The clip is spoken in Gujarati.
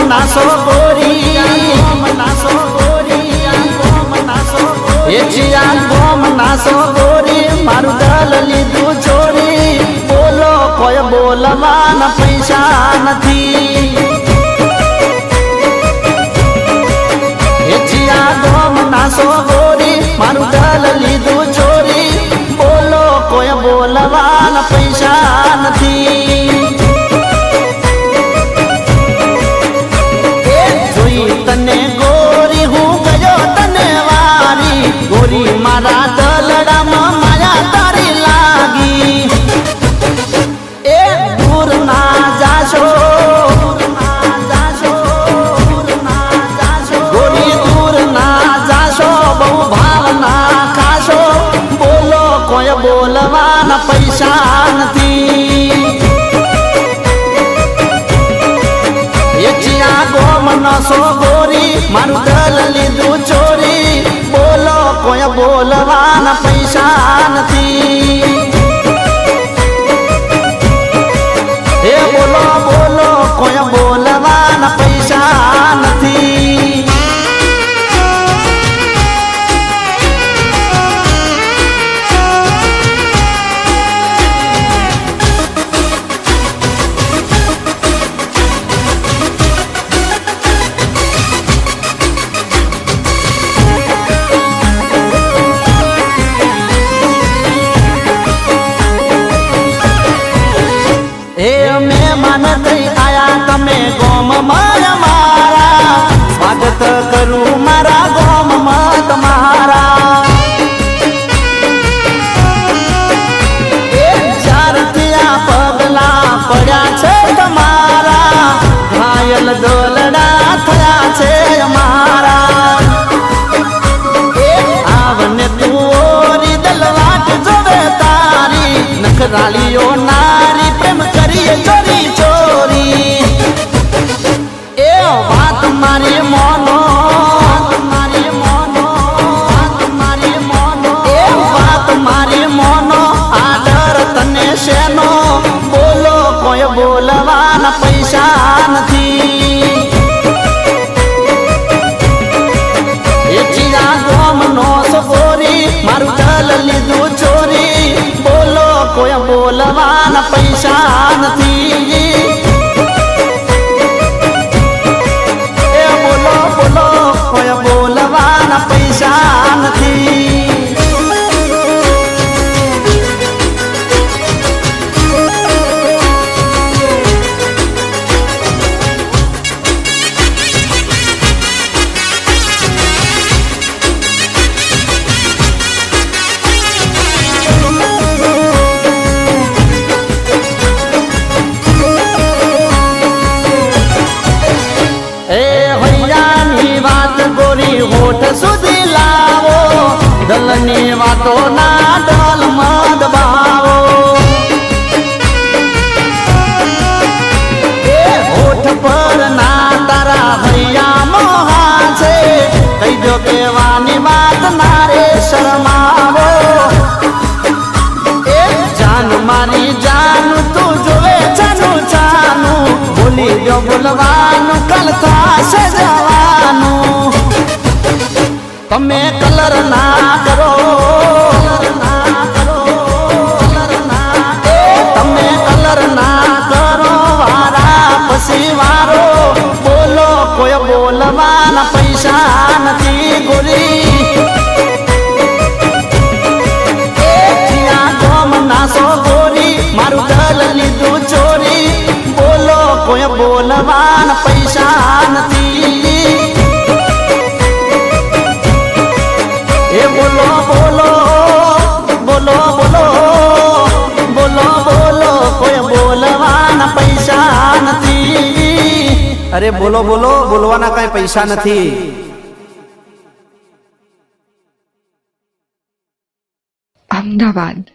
નાસો ગોરી નાસો ગોરી એચિયા ગોમ નાસો ગોરી મારું દલ લીધું ચોરી બોલો કોઈ બોલવાના પૈસા નથી એચિયા ગોમ નાસો ગોરી મારું દલ લીધું ચોરી બોલો કોઈ બોલવાના પૈસા નથી તને ગોરી હું ગયો તને વારી ગોરી મારા દલડામાં માયા તારી લાગી એ દૂર ના જાશો ગોરી દૂર ના જાશો બહુ ભાવના ખાશો બોલો કોઈ બોલવાના પૈસા નથી ગોમ નસો ગોરી મારું દલ લીધું ચોરી બોલો કોઈ બોલવાના પૈસા નથી એ બોલો બોલો કોઈ બોલવાના પૈસા નથી તમે ગોમ મારા સ્વાગત કરું મારા ગોમ તમારા જ્યારથી આ પગલા પડ્યા છે તમારા ઘાયલ દોલડા થયા છે અમારા આવને તું ઓરી દલવાટ જોવે તારી નખરાલીઓ નારી પ્રેમ કરીએ ચોરી ચોરી વાત મારી મોનો મારી મોનો મારી મોનો એ વાત મારી મોનો આદર તને શેનો બોલો કોઈ બોલવાના પૈસા નથી એચિયા ગોમ નો સગોરી મારું દલ લીધું ચોરી બોલો કોઈ બોલવાના પૈસા નથી બોલવાના પૈસા નથી હોઠ સુધી લાવો દલની વાતો ના ડોલ મદ બાવો એ હોઠ પર ના તારા હૈયા મોહા છે કહી દો કેવાની વાત ના રે શરમાવો એ જાન મારી જાન તું જોવે જાનું જાનું બોલી દો બોલવાનું કલ થાશે જવાનું તમે કલર ના કરો તમે કલર ના કરો વારા પછી વારો બોલો કોઈ બોલવાના પૈસા નથી ગોરી ગોમ નાસો ગોરી મારું દલ લીધું ચોરી બોલો કોઈ બોલવાના પૈસા નથી બોલો બોલો બોલો બોલો બોલો બોલો કોઈ બોલવાના પૈસા નથી અરે બોલો બોલો બોલવાના કઈ પૈસા નથી અમદાવાદ